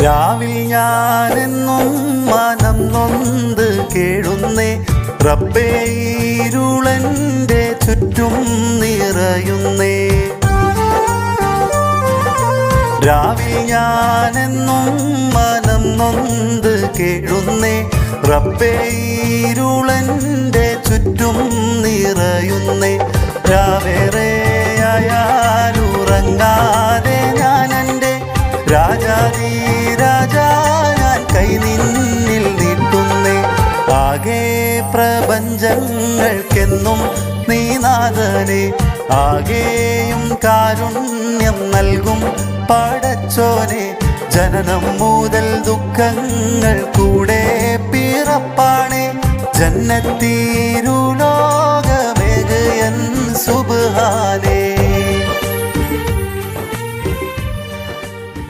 രാവിൽ ഞാനെന്നും മനം നൊന്ത് കേഴുന്നേ റബ്ബേ ഇരുളന്റെ ചുറ്റും നിറയുന്നേ. രാവിൽ ഞാനെന്നും മനം നൊന്ത് കേഴുന്നേ റബ്ബേ ഇരുളന്റെ ചുറ്റും നിറയുന്നേ. രാവേറെയായാലുറങ്ങാതെ ഞാനെൻ്റെ രാജാധീ രാജാ ഞാൻ കൈ നിന്നിൽ നീട്ടുന്നേ. ആകെ പ്രപഞ്ചങ്ങൾക്കെന്നും നീ നാഥനെ, ആകെയും കാരുണ്യം നൽകും പടച്ചോനെ. ജനനം മുതൽ ദുഃഖങ്ങൾ കൂടെ പിറപ്പാണേ, ജന്നത്തീരുലോകമേകയൻ സുബ്ഹാനേ.